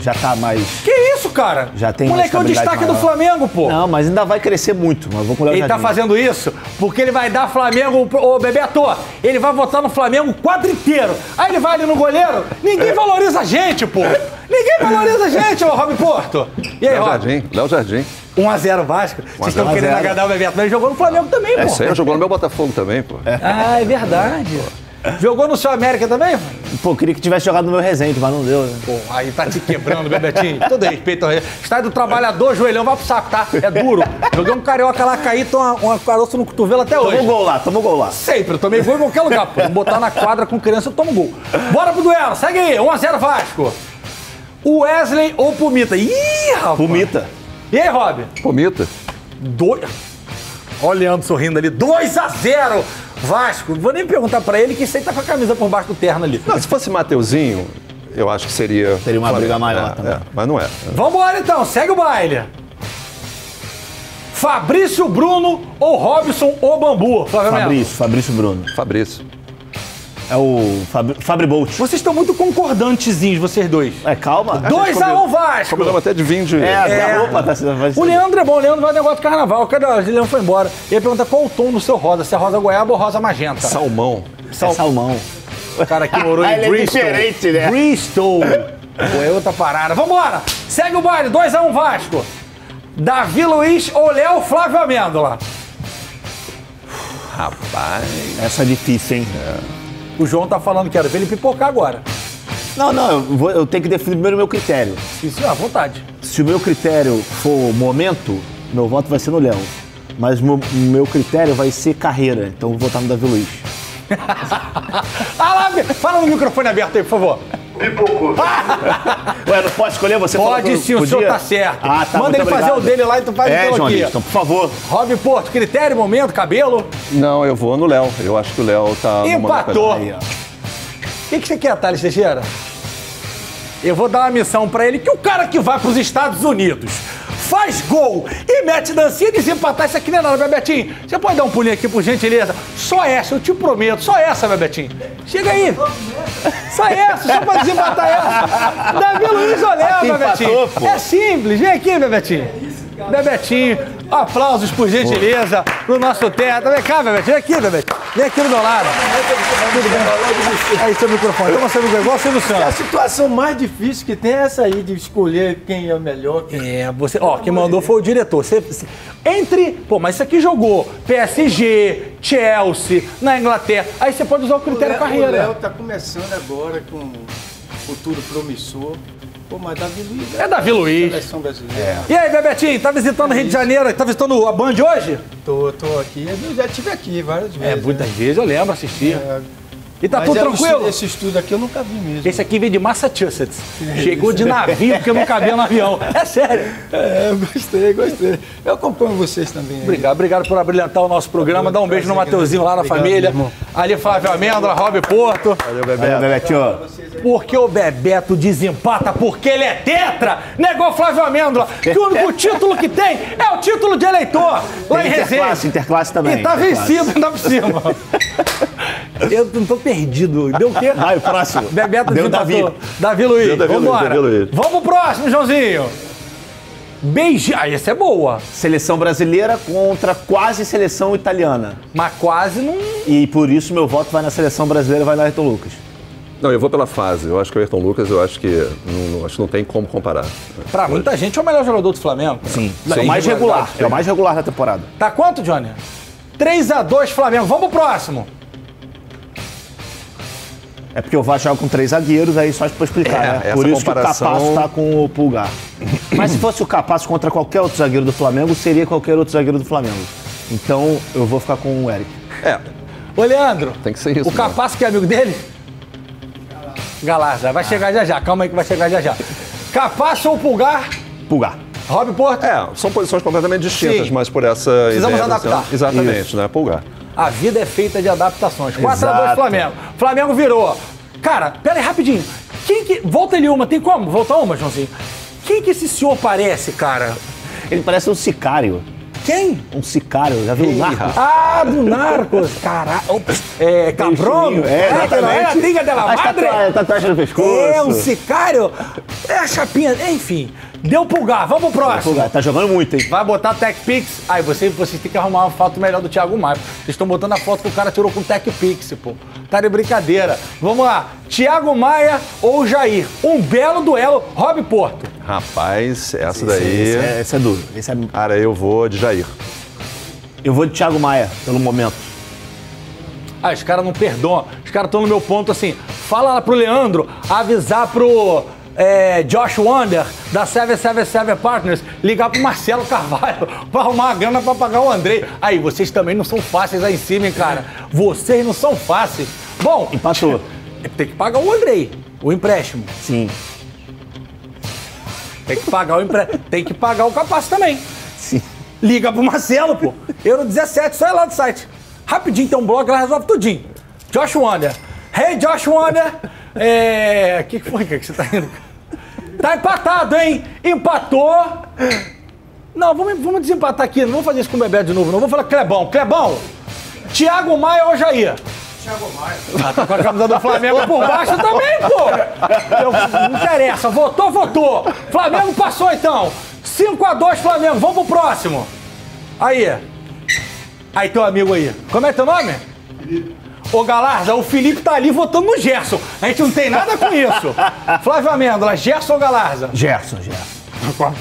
[SPEAKER 3] Já tá mais...
[SPEAKER 1] Que isso, cara?
[SPEAKER 3] Já tem
[SPEAKER 1] moleque é o destaque do Flamengo, pô.
[SPEAKER 3] Não, mas ainda vai crescer muito. Mas vou com o Léo Jardim.
[SPEAKER 1] Ele tá fazendo isso porque ele vai dar Flamengo... Ô, Bebeto, ele vai votar no Flamengo o quadro inteiro. Aí ele vai ali no goleiro. Ninguém valoriza a gente, pô. Ninguém valoriza a gente, ô Rob Porto. E aí,
[SPEAKER 2] Léo Jardim.
[SPEAKER 1] 1x0 Vasco. Vocês estão querendo agradar o Bebeto. Mas ele jogou no Flamengo também, pô.
[SPEAKER 2] Isso aí, jogou no meu Botafogo também, pô.
[SPEAKER 1] Ah, é verdade. Jogou no seu América também?
[SPEAKER 3] Pô, queria que tivesse jogado no meu Resende, mas não deu, né?
[SPEAKER 1] Pô, aí tá te quebrando, Bebetinho. Todo respeito ao Estádio do Trabalhador, joelhão, vai pro saco, tá? É duro. Joguei um carioca lá, caí, tô uma caroço no cotovelo até hoje.
[SPEAKER 3] Tomou gol lá.
[SPEAKER 1] Sempre, eu tomei gol em qualquer lugar, pô. Vamos botar na quadra com criança, eu tomo gol. Bora pro duelo, segue aí, 1x0 Vasco. Wesley ou Pumita? Ih, rapaz.
[SPEAKER 3] Pumita.
[SPEAKER 1] E aí, Rob?
[SPEAKER 2] Pumita.
[SPEAKER 1] Olha o Leandro sorrindo ali, 2x0 Vasco. Vou nem perguntar pra ele que isso aí tá com a camisa por baixo do terno ali.
[SPEAKER 2] Não, se fosse Mateuzinho, eu acho que seria...
[SPEAKER 3] Teria uma briga maior também.
[SPEAKER 2] Mas não é.
[SPEAKER 1] Vambora então, segue o baile. Fabrício Bruno ou Robson ou Bambu?
[SPEAKER 3] Fabrício Bruno.
[SPEAKER 2] Fabrício.
[SPEAKER 3] É o Fabri Bolt.
[SPEAKER 1] Vocês estão muito concordantezinhos, vocês dois.
[SPEAKER 3] Calma.
[SPEAKER 1] 2x1 Vasco.
[SPEAKER 2] Combinamos até de vinho de...
[SPEAKER 3] A roupa tá...
[SPEAKER 1] O Leandro é bom, o Leandro vai negócio do carnaval. Cadê? O Leandro foi embora. E ele pergunta qual o tom do seu rosa, se é rosa goiaba ou rosa magenta.
[SPEAKER 2] Salmão.
[SPEAKER 3] Salmão.
[SPEAKER 1] O cara que morou em Bristol.
[SPEAKER 3] É diferente, né?
[SPEAKER 1] Bristol. Pô, é outra parada. Vambora. Segue o baile, 2x1 Vasco. Davi Luiz ou Léo Flávio Amêndola?
[SPEAKER 2] Rapaz...
[SPEAKER 3] Essa é difícil, hein?
[SPEAKER 1] O João tá falando que era pra ele pipocar agora.
[SPEAKER 3] Não, eu tenho que definir primeiro o meu critério.
[SPEAKER 1] Isso, à vontade.
[SPEAKER 3] Se o meu critério for momento, meu voto vai ser no Léo. Mas o meu critério vai ser carreira, então eu vou votar no Davi Luiz.
[SPEAKER 1] Fala no microfone aberto aí, por favor.
[SPEAKER 3] Pipocou. Ué, não pode escolher? Você
[SPEAKER 1] pode sim, o senhor tá certo.
[SPEAKER 3] Tá,
[SPEAKER 1] manda ele fazer o dele lá e tu faz o teu aqui.
[SPEAKER 3] Então, por favor.
[SPEAKER 1] Rob Porto, critério, momento, cabelo?
[SPEAKER 2] Não, eu vou no Léo. Eu acho que o Léo tá...
[SPEAKER 1] Empatou. O que você quer, Thales Teixeira? Eu vou dar uma missão pra ele, que o cara que vai pros Estados Unidos faz gol e mete dancinha e desempatar isso aqui não é nada, Bebetinho. Você pode dar um pulinho aqui, por gentileza? Só essa, eu te prometo. Só essa, Bebetinho. Chega aí. Só essa, só pra desempatar essa. Davi Luiz Olé, Bebetinho. É simples. Vem aqui, Bebetinho. Bebetinho, aplausos por gentileza pro nosso teto. Vem cá, Bebetinho. Vem aqui, Bebetinho. Vem aqui do meu lado. Tudo bem? Aí, seu microfone. Toma seu microfone, igual o Silvio Santos.
[SPEAKER 9] A situação mais difícil que tem é essa aí, de escolher quem é o melhor.
[SPEAKER 1] Você... Ó, quem mandou foi o diretor. Pô, mas isso aqui jogou PSG, Chelsea, na Inglaterra. Aí você pode usar o critério carreira.
[SPEAKER 9] O Léo tá começando agora com um futuro promissor. Pô, mas Davi Luiz...
[SPEAKER 1] É Davi Luiz.
[SPEAKER 9] Seleção brasileira.
[SPEAKER 1] E aí, Bebetinho, tá visitando o Rio de Janeiro? Tá visitando a Band hoje?
[SPEAKER 9] Tô aqui. Eu já estive aqui várias vezes.
[SPEAKER 1] Muitas vezes, eu lembro, assistir. E tá
[SPEAKER 9] mas
[SPEAKER 1] tudo tranquilo?
[SPEAKER 9] Esse estudo aqui eu nunca vi mesmo.
[SPEAKER 1] Esse aqui veio de Massachusetts. Chegou de navio, porque eu não cabia no avião. É sério.
[SPEAKER 9] Gostei. Eu acompanho vocês também.
[SPEAKER 1] Obrigado por abrilhantar o nosso programa. Dá um beijo no Mateuzinho lá na família.
[SPEAKER 9] Irmão.
[SPEAKER 1] Ali, Flávio Amêndola, Rob Porto.
[SPEAKER 3] Valeu, Bebetinho.
[SPEAKER 1] Porque o Bebeto desempata, porque ele é tetra. Negou Flávio Amêndola, que o único título que tem é o título de eleitor. Lá em Resende.
[SPEAKER 3] Interclasse também.
[SPEAKER 1] E tá vencido ainda por cima. Eu não tô perdido. Deu o quê?
[SPEAKER 3] Vai, o próximo.
[SPEAKER 1] Bebeto
[SPEAKER 3] deu
[SPEAKER 1] desempatou. Davi Luiz. Vambora. Vamos pro próximo, Joãozinho. Essa é boa.
[SPEAKER 3] Seleção brasileira contra quase seleção italiana.
[SPEAKER 1] Mas quase não...
[SPEAKER 3] E por isso meu voto vai na seleção brasileira e vai no Ayrton Lucas.
[SPEAKER 2] Não, eu vou pela fase. Eu acho que o Ayrton Lucas, acho que não tem como comparar.
[SPEAKER 1] Pra muita gente é o melhor jogador do Flamengo.
[SPEAKER 3] Sim. É o mais regular. É o mais regular da temporada.
[SPEAKER 1] Tá quanto, Johnny? 3-2 Flamengo. Vamos pro próximo.
[SPEAKER 3] É porque o Vasco joga com 3 zagueiros, aí só pra explicar, né? Por isso comparação... que o Capasso tá com o Pulgar. Mas se fosse o Capasso contra qualquer outro zagueiro do Flamengo, seria qualquer outro zagueiro do Flamengo. Então, eu vou ficar com o Eric.
[SPEAKER 1] Ô, Leandro.
[SPEAKER 2] Tem que ser isso.
[SPEAKER 1] O Capasso que é amigo dele? Galarza. Vai chegar já já. Calma aí que vai chegar já já. Capasso ou Pulgar?
[SPEAKER 3] Pulgar.
[SPEAKER 1] Rob Porto?
[SPEAKER 2] São posições completamente distintas, mas por essa
[SPEAKER 1] precisamos
[SPEAKER 2] ideia...
[SPEAKER 1] adaptar.
[SPEAKER 2] Exatamente,
[SPEAKER 3] isso.
[SPEAKER 2] Né? Pulgar.
[SPEAKER 1] A vida é feita de adaptações. 4-2 Flamengo. Flamengo virou. Cara, pera aí, rapidinho. Quem que... Volta ele uma. Tem como? Volta uma, Joãozinho. Quem que esse senhor parece, cara?
[SPEAKER 3] Ele parece um sicário.
[SPEAKER 1] Quem?
[SPEAKER 3] Um sicário, já viu o Narcos?
[SPEAKER 1] Ah, do Narcos. Caralho. Cabrão.
[SPEAKER 3] Exatamente.
[SPEAKER 1] É a Liga de la Madre.
[SPEAKER 3] Tatuagem no pescoço.
[SPEAKER 1] É, um sicário. É a chapinha. Enfim, deu pulgar. Vamos pro próximo.
[SPEAKER 3] Tá jogando muito, hein?
[SPEAKER 1] Vai botar TechPix. Aí vocês têm que arrumar uma foto melhor do Thiago Maia. Vocês estão botando a foto que o cara tirou com TechPix, pô. Tá de brincadeira. Vamos lá. Thiago Maia ou Jair? Um belo duelo. Rob Porto.
[SPEAKER 2] Rapaz, essa daí...
[SPEAKER 3] Esse é duro.
[SPEAKER 2] Cara, eu vou de Jair.
[SPEAKER 3] Eu vou de Thiago Maia, pelo momento.
[SPEAKER 1] Ah, os caras não perdoam. Os caras estão no meu ponto assim. Fala lá pro Leandro avisar pro Josh Wander da 777 Partners ligar pro Marcelo Carvalho pra arrumar a grana pra pagar o Andrei. Aí, vocês também não são fáceis aí em cima, hein, cara? Vocês não são fáceis. Bom,
[SPEAKER 3] empatou.
[SPEAKER 1] Tem que pagar o Andrei, o empréstimo.
[SPEAKER 3] Sim.
[SPEAKER 1] Tem que pagar o empréstimo. Tem que pagar o Capasso também.
[SPEAKER 3] Sim.
[SPEAKER 1] Liga pro Marcelo, pô. Euro 17, sai lá do site. Rapidinho, tem um blog, ela resolve tudinho. Josh Wander. Hey, Josh Wander. Que foi que você tá indo? Tá empatado, hein? Empatou. Não, vamos desempatar aqui. Não vou fazer isso com o Bebeto de novo, não. Vou falar Clebão. Clebão, Thiago Maia ou Jair?
[SPEAKER 9] Thiago Maia.
[SPEAKER 1] Ah, tá com a camisa do Flamengo por baixo também, pô. Não interessa. Votou. Flamengo passou, então. 5-2 Flamengo. Vamos pro próximo. Aí teu amigo aí. Como é teu nome? Felipe. Ô, Galarza, o Felipe tá ali votando no Gerson. A gente não tem nada com isso. Flávio Amêndola, Gerson ou Galarza?
[SPEAKER 3] Gerson.
[SPEAKER 1] Com a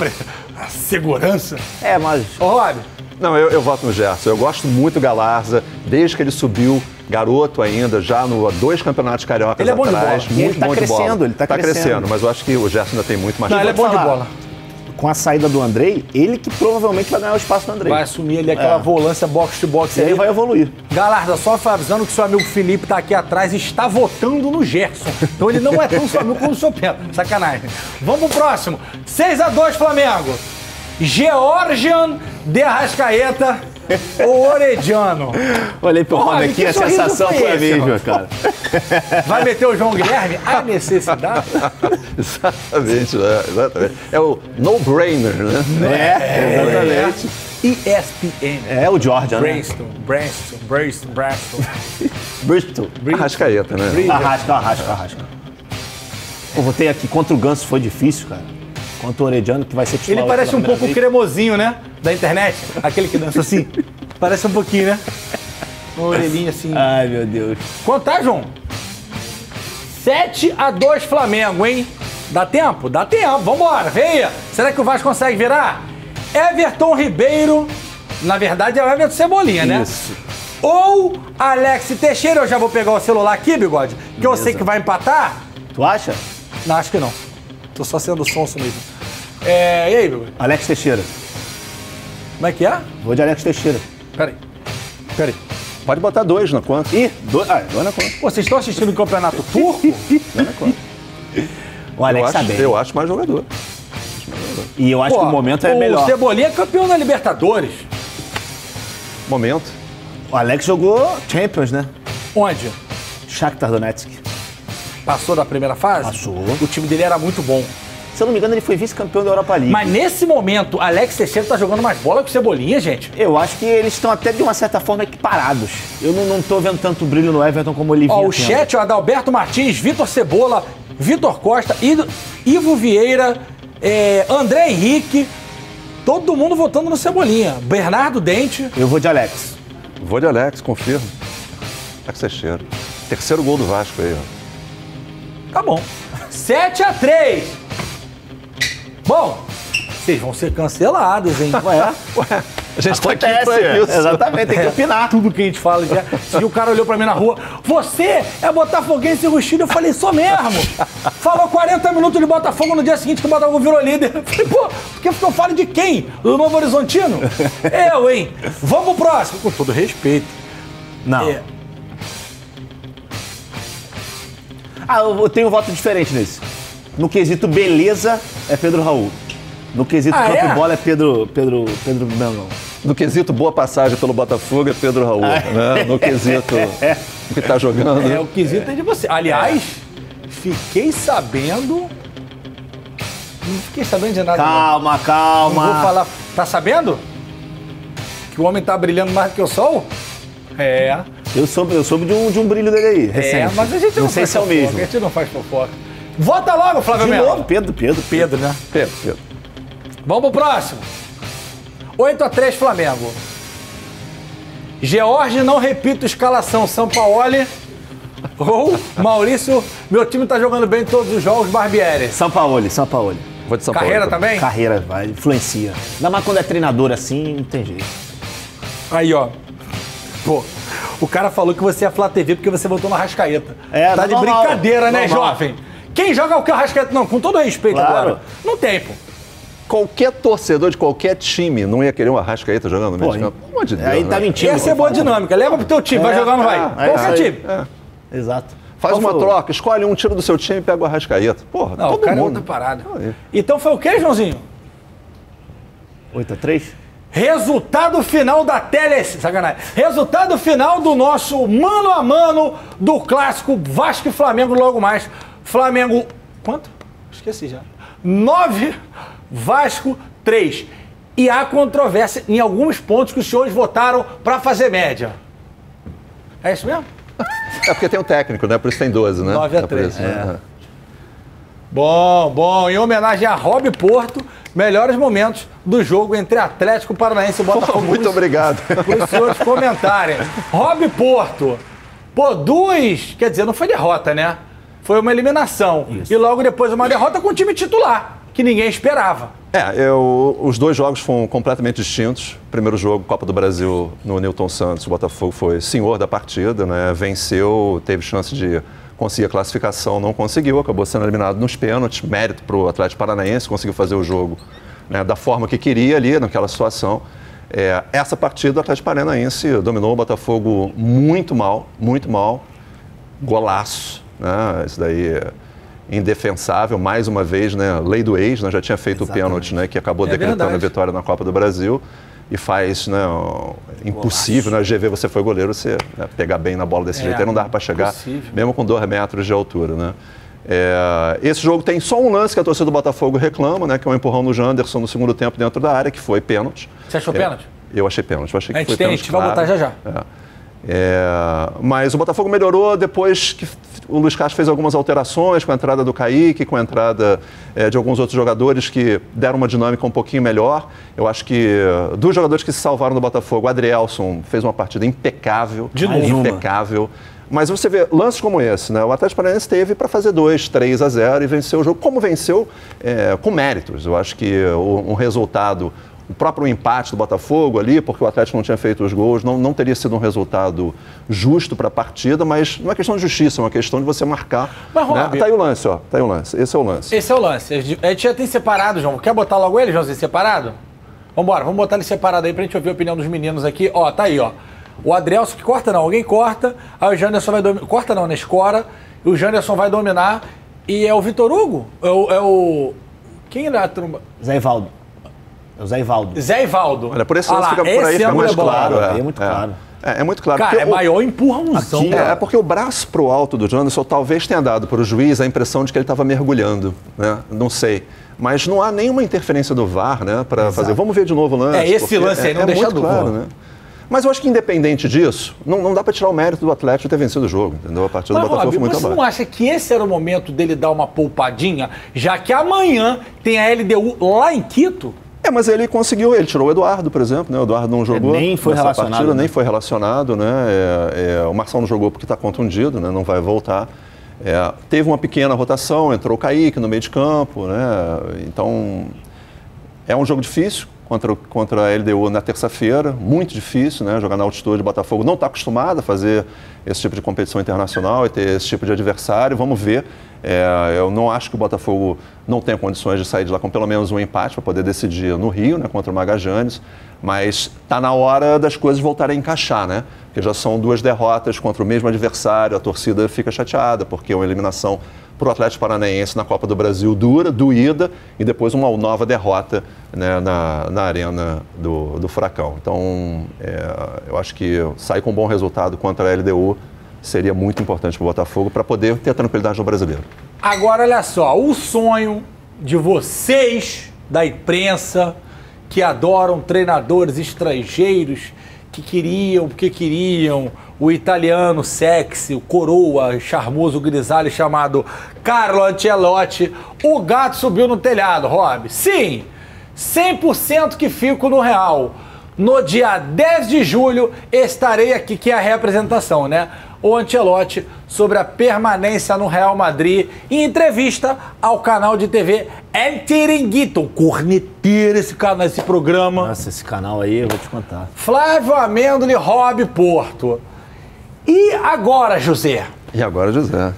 [SPEAKER 1] segurança?
[SPEAKER 3] Mas...
[SPEAKER 1] Ô, Rob.
[SPEAKER 2] Não, eu voto no Gerson. Eu gosto muito do Galarza, desde que ele subiu, garoto ainda, já no 2 campeonatos cariocas
[SPEAKER 1] ele é bom
[SPEAKER 2] atrás.
[SPEAKER 1] De bola.
[SPEAKER 2] Muito bom de bola.
[SPEAKER 3] Ele tá crescendo,
[SPEAKER 2] mas eu acho que o Gerson ainda tem muito mais.
[SPEAKER 1] Não, ele é bom de bola.
[SPEAKER 3] Com a saída do Andrei, ele que provavelmente vai ganhar o espaço do Andrei.
[SPEAKER 1] Vai assumir ali aquela volância box-to-box.
[SPEAKER 3] E aí vai evoluir.
[SPEAKER 1] Galarda, só avisando que seu amigo Felipe tá aqui atrás e está votando no Gerson. Então ele não é tão seu amigo como o seu Pedro. Sacanagem. Vamos pro próximo. 6-2 Flamengo. Georgian de Arrascaeta ou Orediano?
[SPEAKER 3] Olhei pro Rony aqui, a sensação foi a mesma, cara.
[SPEAKER 1] Vai meter o João Guilherme? A necessidade?
[SPEAKER 2] Exatamente. É o no-brainer, né?
[SPEAKER 3] Exatamente.
[SPEAKER 1] ESPN.
[SPEAKER 3] É o Georgian, né?
[SPEAKER 1] Bristol.
[SPEAKER 2] Arrascaeta, né?
[SPEAKER 3] Arrasca. Eu votei aqui contra o Ganso, foi difícil, cara. Contra o Orediano, que vai ser titular.
[SPEAKER 1] Ele parece um pouco o cremosinho, né? Da internet. Aquele que dança assim. Parece um pouquinho, né? Uma orelhinha assim.
[SPEAKER 3] Ai, meu Deus.
[SPEAKER 1] Quanto tá, João? 7-2 Flamengo, hein? Dá tempo? Dá tempo. Vambora, vem aí. Será que o Vasco consegue virar? Everton Ribeiro. Na verdade é o Everton Cebolinha, né?
[SPEAKER 3] Isso.
[SPEAKER 1] Ou Alex Teixeira. Eu já vou pegar o celular aqui, Bigode. Que eu sei que vai empatar.
[SPEAKER 3] Tu acha?
[SPEAKER 1] Não, acho que não. Tô só sendo sonso mesmo. E aí, Bigode?
[SPEAKER 3] Alex Teixeira.
[SPEAKER 1] Como é que é?
[SPEAKER 3] Vou de Alex Teixeira.
[SPEAKER 1] Peraí.
[SPEAKER 2] Pode botar 2 na conta.
[SPEAKER 3] Ih, 2 na conta.
[SPEAKER 1] Pô, vocês estão assistindo o campeonato turco?
[SPEAKER 3] O Alex tá bem.
[SPEAKER 2] Eu acho mais jogador.
[SPEAKER 3] E eu acho que o momento é melhor.
[SPEAKER 1] O Cebolinha é campeão da Libertadores.
[SPEAKER 2] Momento.
[SPEAKER 3] O Alex jogou Champions, né?
[SPEAKER 1] Onde?
[SPEAKER 3] Shakhtar Donetsk.
[SPEAKER 1] Passou da primeira fase?
[SPEAKER 3] Passou.
[SPEAKER 1] O time dele era muito bom.
[SPEAKER 3] Se eu não me engano, ele foi vice-campeão da Europa League.
[SPEAKER 1] Mas nesse momento, Alex Teixeira tá jogando mais bola que o Cebolinha, gente.
[SPEAKER 3] Eu acho que eles estão até, de uma certa forma, equiparados. Eu não tô vendo tanto brilho no Everton como ele vinha.
[SPEAKER 1] Ó, o chat, ó, Adalberto Martins, Vitor Cebola, Vitor Costa, Ivo Vieira, André Henrique, todo mundo votando no Cebolinha. Bernardo Dente.
[SPEAKER 3] Eu vou de Alex.
[SPEAKER 2] Vou de Alex, confirmo. Alex Teixeira. Terceiro gol do Vasco aí, ó.
[SPEAKER 1] Tá bom. 7-3. Bom, vocês vão ser cancelados, hein?
[SPEAKER 3] Ué,
[SPEAKER 2] a gente
[SPEAKER 3] acontece,
[SPEAKER 2] tá aqui pra isso.
[SPEAKER 3] Exatamente, tem que opinar.
[SPEAKER 1] Tudo que a gente fala já. Se o cara olhou pra mim na rua, você é botafoguense e ruxido, eu falei, sou mesmo. Falou 40 minutos de Botafogo no dia seguinte que o Botafogo virou líder. Eu falei, pô, porque eu falo de quem? Do Novo Horizontino? Eu, hein? Vamos pro próximo. Com todo respeito.
[SPEAKER 3] Não. Eu tenho um voto diferente nesse. No quesito beleza, é Pedro Raul. No quesito campo e bola, é Pedro Mengão.
[SPEAKER 2] No quesito boa passagem pelo Botafogo, é Pedro Raul. Né? No quesito o que tá jogando.
[SPEAKER 1] O quesito é de você. Aliás, fiquei sabendo... Não fiquei sabendo de nada.
[SPEAKER 3] Calma.
[SPEAKER 1] Não vou falar... Tá sabendo? Que o homem tá brilhando mais do que o sol? É.
[SPEAKER 3] Eu soube de um brilho dele aí, recente.
[SPEAKER 1] Mas a gente não
[SPEAKER 3] sei
[SPEAKER 1] faz
[SPEAKER 3] se é o
[SPEAKER 1] fofoca,
[SPEAKER 3] mesmo.
[SPEAKER 1] a gente não faz fofoca. Vota logo, Flávio
[SPEAKER 3] De
[SPEAKER 1] Melo.
[SPEAKER 3] novo, Pedro,
[SPEAKER 1] né?
[SPEAKER 2] Pedro.
[SPEAKER 1] Vamos pro próximo. 8-3 Flamengo. George não repita escalação. Sampaoli ou Maurício, meu time tá jogando bem em todos os jogos, Barbieri.
[SPEAKER 3] Sampaoli.
[SPEAKER 2] Vou de São Paulo.
[SPEAKER 1] Carreira também?
[SPEAKER 3] Carreira, vai, influencia. Ainda mais quando é treinador assim, não tem jeito.
[SPEAKER 1] Aí, ó. Pô, o cara falou que você é Flá TV porque você votou no Arrascaeta. Tá de
[SPEAKER 3] normal,
[SPEAKER 1] brincadeira, né,
[SPEAKER 3] normal.
[SPEAKER 1] jovem? Quem joga o que o Arrascaeta? Não, com todo respeito
[SPEAKER 3] Claro.
[SPEAKER 1] agora. Não tem, pô.
[SPEAKER 2] Qualquer torcedor de qualquer time não ia querer um Arrascaeta jogando no meio de campo. Pelo amor de Deus,
[SPEAKER 3] Aí
[SPEAKER 2] né?
[SPEAKER 3] tá mentindo.
[SPEAKER 1] Essa é boa dinâmica. Leva pro teu time, vai jogar ou não vai? Qualquer
[SPEAKER 3] isso aí.
[SPEAKER 1] time.
[SPEAKER 3] Exato.
[SPEAKER 2] Faz
[SPEAKER 3] Qual
[SPEAKER 2] uma
[SPEAKER 3] foi o-
[SPEAKER 2] troca, escolhe um, tira do seu time e pega o Arrascaeta. Porra,
[SPEAKER 1] Não, o
[SPEAKER 2] todo
[SPEAKER 1] cara é
[SPEAKER 2] mundo.
[SPEAKER 1] outra parada.
[SPEAKER 2] Aí.
[SPEAKER 1] Então foi o quê, Joãozinho?
[SPEAKER 3] 8-3?
[SPEAKER 1] Resultado final da sacanagem. Resultado final do nosso mano a mano do clássico Vasco e Flamengo logo mais. Flamengo, quanto? Esqueci já. 9, Vasco 3. E há controvérsia em alguns pontos que os senhores votaram para fazer média. É isso mesmo?
[SPEAKER 2] É porque tem um técnico, né? Por isso tem 12, né?
[SPEAKER 1] 9-3.
[SPEAKER 2] É por isso, né?
[SPEAKER 1] Bom. Em homenagem a Rob Porto, melhores momentos do jogo entre Atlético Paranaense e Botafogo.
[SPEAKER 2] Muito obrigado.
[SPEAKER 1] Para os senhores comentarem. Rob Porto. Pô, quer dizer, não foi derrota, né? Foi uma eliminação.
[SPEAKER 3] Isso.
[SPEAKER 1] E logo depois uma derrota com o time titular, que ninguém esperava.
[SPEAKER 2] Os dois jogos foram completamente distintos. Primeiro jogo, Copa do Brasil, no Newton Santos, o Botafogo foi senhor da partida, né? Venceu, teve chance de conseguir a classificação, não conseguiu, acabou sendo eliminado nos pênaltis. Mérito para o Atlético Paranaense, conseguiu fazer o jogo, né, da forma que queria ali, naquela situação. Essa partida, o Atlético Paranaense dominou o Botafogo muito mal, golaço, né? Isso daí é indefensável, mais uma vez, né? Lei do ex, né? Já tinha feito o pênalti, né? Que acabou decretando
[SPEAKER 1] verdade.
[SPEAKER 2] a vitória na Copa do Brasil e faz, né? Impossível, né? GV, você foi goleiro, você, né, pegar bem na bola desse jeito aí não dá para chegar,
[SPEAKER 1] impossível.
[SPEAKER 2] mesmo com 2 metros de altura, né? Esse jogo tem só um lance que a torcida do Botafogo reclama, né? Que é um empurrão no Janderson no segundo tempo dentro da área, que foi pênalti.
[SPEAKER 1] Você achou pênalti?
[SPEAKER 2] Eu achei pênalti. Eu achei que foi
[SPEAKER 1] A
[SPEAKER 2] pênalti,
[SPEAKER 1] gente vai
[SPEAKER 2] claro.
[SPEAKER 1] botar já.
[SPEAKER 2] Mas o Botafogo melhorou depois que o Luiz Castro fez algumas alterações, com a entrada do Kaique, com a entrada de alguns outros jogadores que deram uma dinâmica um pouquinho melhor. Eu acho que dos jogadores que se salvaram do Botafogo, o Adrielson fez uma partida impecável.
[SPEAKER 1] De novo.
[SPEAKER 2] Impecável. Mas você vê lances como esse, né? O Atlético Paranaense teve para fazer 2-3-0 e venceu o jogo. Como venceu? Com méritos. Eu acho que um resultado, o próprio empate do Botafogo ali, porque o Atlético não tinha feito os gols, não teria sido um resultado justo para a partida, mas não é questão de justiça, é uma questão de você marcar.
[SPEAKER 1] Mas,
[SPEAKER 2] né?
[SPEAKER 1] Rob,
[SPEAKER 2] Tá aí o lance, ó. Tá aí o lance. Esse é o lance.
[SPEAKER 1] Esse é o lance. A gente já tem separado, João. Quer botar logo ele, Joãozinho, separado? Vambora, vamos botar ele separado aí pra gente ouvir a opinião dos meninos aqui. Ó, tá aí, ó. O Adrielson que corta não, alguém corta, aí o Janderson vai dominar. Corta não, né? Escora. E o Janderson vai dominar. E é o Vitor Hugo? Quem era a turma?
[SPEAKER 3] Zé Ivaldo. É o Zé Ivaldo.
[SPEAKER 1] Zé Ivaldo.
[SPEAKER 2] Olha, por esse lance por aí
[SPEAKER 1] esse
[SPEAKER 2] fica
[SPEAKER 1] ângulo
[SPEAKER 2] mais
[SPEAKER 1] é bom.
[SPEAKER 2] claro.
[SPEAKER 3] Aí é muito claro.
[SPEAKER 2] É muito claro.
[SPEAKER 1] Cara,
[SPEAKER 2] porque
[SPEAKER 1] é maior empurrãozão.
[SPEAKER 3] Aqui,
[SPEAKER 2] É porque o braço pro alto do Janderson talvez tenha dado para o juiz a impressão de que ele estava mergulhando, né? Não sei. Mas não há nenhuma interferência do VAR, né? Para fazer. Vamos ver de novo o lance.
[SPEAKER 1] Esse
[SPEAKER 2] porque
[SPEAKER 1] lance aí não deixa
[SPEAKER 2] muito
[SPEAKER 1] dúvida.
[SPEAKER 2] claro, né? Mas eu acho que independente disso, não dá para tirar o mérito do Atlético ter vencido o jogo, entendeu? A partida do
[SPEAKER 1] Mas,
[SPEAKER 2] Botafogo
[SPEAKER 1] Rob,
[SPEAKER 2] foi muito
[SPEAKER 1] você não
[SPEAKER 2] abaixo.
[SPEAKER 1] acha que esse era o momento dele dar uma poupadinha, já que amanhã tem a LDU lá em Quito?
[SPEAKER 2] Mas ele conseguiu, ele tirou o Eduardo, por exemplo, né? O Eduardo não jogou.
[SPEAKER 3] Nem foi
[SPEAKER 2] nessa
[SPEAKER 3] relacionado,
[SPEAKER 2] partida,
[SPEAKER 3] né?
[SPEAKER 2] nem foi relacionado, né? O Marçal não jogou porque está contundido, né? Não vai voltar. Teve uma pequena rotação, entrou o Kaique no meio de campo, né? Então, é um jogo difícil contra a LDU na terça-feira, muito difícil, né? Jogar na altitude, o Botafogo não está acostumado a fazer esse tipo de competição internacional e ter esse tipo de adversário, vamos ver. Eu não acho que o Botafogo não tenha condições de sair de lá com pelo menos um empate para poder decidir no Rio, né, contra o Magajanes, mas está na hora das coisas voltarem a encaixar, né? Porque já são 2 derrotas contra o mesmo adversário, a torcida fica chateada, porque é uma eliminação para o Atlético Paranaense na Copa do Brasil dura, doída, e depois uma nova derrota, né, na arena do Furacão. Então, eu acho que sair com um bom resultado contra a LDU seria muito importante para o Botafogo para poder ter a tranquilidade no Brasileiro.
[SPEAKER 1] Agora, olha só, o sonho de vocês, da imprensa, que adoram treinadores estrangeiros que queriam, porque queriam o italiano sexy, o coroa, charmoso, grisalho chamado Carlo Ancelotti. O gato subiu no telhado, Rob. Sim, 100% que fico no Real. No dia 10 de julho estarei aqui, que é a representação, né? O Ancelotti sobre a permanência no Real Madrid em entrevista ao canal de TV El Chiringuito. Corneteiro esse programa.
[SPEAKER 3] Nossa, esse canal aí eu vou te contar.
[SPEAKER 1] Flávio Amêndola e Rob Porto. E agora, José?
[SPEAKER 2] E agora, José?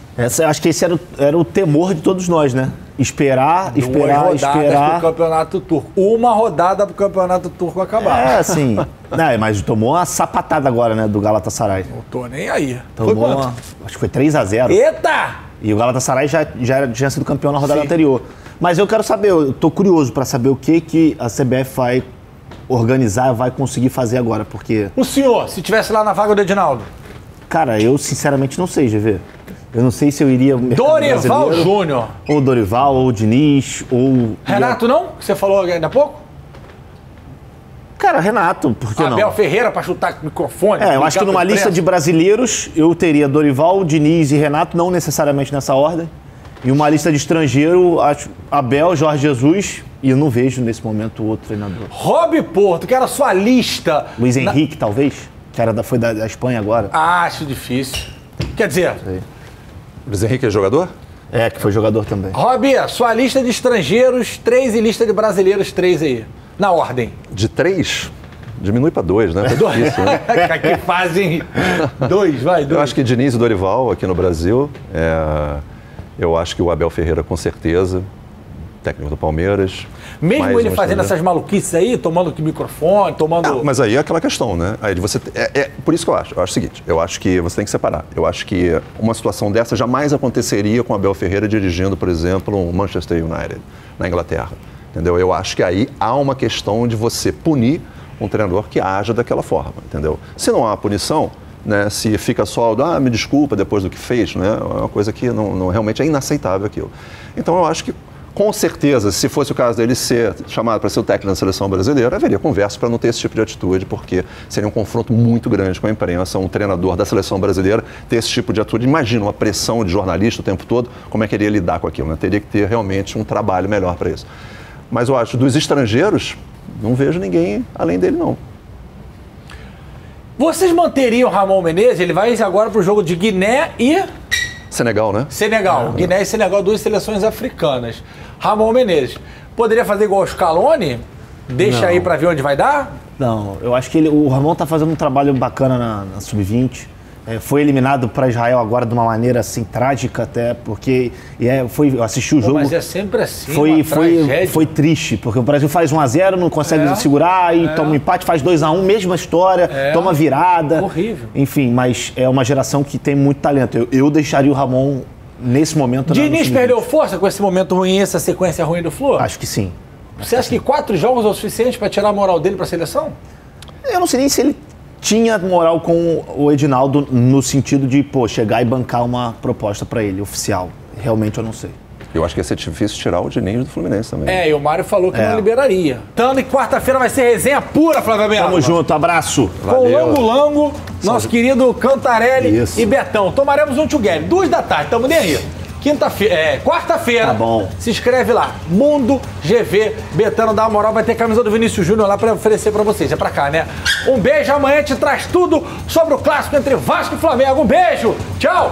[SPEAKER 3] Acho que esse era o temor de todos nós, né? Esperar
[SPEAKER 1] pro Campeonato Turco. Uma rodada pro Campeonato Turco acabar.
[SPEAKER 3] Assim. Não, mas tomou uma sapatada agora, né? Do Galatasaray.
[SPEAKER 1] Não tô nem aí.
[SPEAKER 3] Tomou acho que foi 3-0.
[SPEAKER 1] Eita!
[SPEAKER 3] E o Galatasaray já tinha sido campeão na rodada anterior. Mas eu quero saber, eu tô curioso para saber o que a CBF vai organizar, vai conseguir fazer agora, porque...
[SPEAKER 1] O senhor, se tivesse lá na vaga do Edinaldo?
[SPEAKER 3] Cara, eu sinceramente não sei, GV. Eu não sei se eu iria...
[SPEAKER 1] Dorival Júnior.
[SPEAKER 3] Ou Dorival, ou Diniz, ou...
[SPEAKER 1] Renato não? Que você falou ainda há pouco?
[SPEAKER 3] Cara, Renato, por que não?
[SPEAKER 1] Abel Ferreira para chutar com o microfone.
[SPEAKER 3] Eu acho que numa lista de brasileiros, eu teria Dorival, Diniz e Renato, não necessariamente nessa ordem. E uma lista de estrangeiro, acho Abel, Jorge Jesus, e eu não vejo nesse momento outro treinador.
[SPEAKER 1] Rob Porto, que era a sua lista...
[SPEAKER 3] Luiz Henrique, talvez, que foi da Espanha agora.
[SPEAKER 1] Acho difícil. Quer dizer...
[SPEAKER 2] Luiz Henrique é jogador?
[SPEAKER 3] Que foi jogador também.
[SPEAKER 1] Rob, sua lista de estrangeiros, 3 e lista de brasileiros, 3 aí. Na ordem.
[SPEAKER 2] De 3? Diminui para 2, né? É difícil, né?
[SPEAKER 1] Que fazem 2, vai, 2.
[SPEAKER 2] Eu acho que Diniz e Dorival aqui no Brasil. Eu acho que o Abel Ferreira, com certeza, técnico do Palmeiras.
[SPEAKER 1] Mesmo ele fazendo essas maluquices aí, tomando microfone, tomando...
[SPEAKER 2] Mas aí é aquela questão, né? Aí você, por isso que eu acho o seguinte, eu acho que você tem que separar. Eu acho que uma situação dessa jamais aconteceria com o Abel Ferreira dirigindo, por exemplo, um Manchester United, na Inglaterra. Entendeu? Eu acho que aí há uma questão de você punir um treinador que haja daquela forma, entendeu? Se não há punição, né, se fica só, me desculpa depois do que fez, né, é uma coisa que não realmente é inaceitável aquilo. Então eu acho que, com certeza, se fosse o caso dele ser chamado para ser o técnico da seleção brasileira, haveria conversa para não ter esse tipo de atitude, porque seria um confronto muito grande com a imprensa, um treinador da seleção brasileira ter esse tipo de atitude. Imagina uma pressão de jornalista o tempo todo, como é que ele ia lidar com aquilo, né? Teria que ter realmente um trabalho melhor para isso. Mas eu acho, dos estrangeiros, não vejo ninguém além dele, não.
[SPEAKER 1] Vocês manteriam o Ramon Menezes? Ele vai agora para o jogo de Guiné e...
[SPEAKER 2] Senegal, né?
[SPEAKER 1] Senegal. Guiné e Senegal, 2 seleções africanas. Ramon Menezes. Poderia fazer igual o Scaloni? Deixa aí para ver onde vai dar?
[SPEAKER 3] Não, eu acho que o Ramon tá fazendo um trabalho bacana na Sub-20. Foi eliminado para Israel agora de uma maneira assim trágica até, porque eu assisti o jogo.
[SPEAKER 1] Mas é sempre assim,
[SPEAKER 3] foi triste, porque o Brasil faz 1-0, não consegue segurar, e toma um empate, faz 2-1, mesma história, toma virada.
[SPEAKER 1] Horrível.
[SPEAKER 3] Enfim, mas é uma geração que tem muito talento. Eu deixaria o Ramon nesse momento.
[SPEAKER 1] Diniz perdeu força com esse momento ruim, essa sequência ruim do Flu?
[SPEAKER 3] Acho que sim.
[SPEAKER 1] Você acha que 4 jogos é o suficiente para tirar a moral dele para a seleção?
[SPEAKER 3] Eu não sei nem se ele tinha moral com o Edinaldo no sentido de, chegar e bancar uma proposta para ele, oficial. Realmente eu não sei.
[SPEAKER 2] Eu acho que ia ser difícil tirar o Diniz do Fluminense também.
[SPEAKER 1] E o Mário falou que não liberaria. Tanto que quarta-feira vai ser resenha pura, Flávio Amêndola.
[SPEAKER 3] Tamo junto, abraço.
[SPEAKER 1] Com o Lango, nosso querido Cantarelli e Betão. Tomaremos um together, 2 da tarde, tamo nem aí. Quarta-feira,
[SPEAKER 3] tá bom.
[SPEAKER 1] Se inscreve lá, Mundo GV, Betano dá uma moral, vai ter camisa do Vinícius Júnior lá pra oferecer pra vocês, é pra cá, né? Um beijo, amanhã te traz tudo sobre o clássico entre Vasco e Flamengo, um beijo, tchau!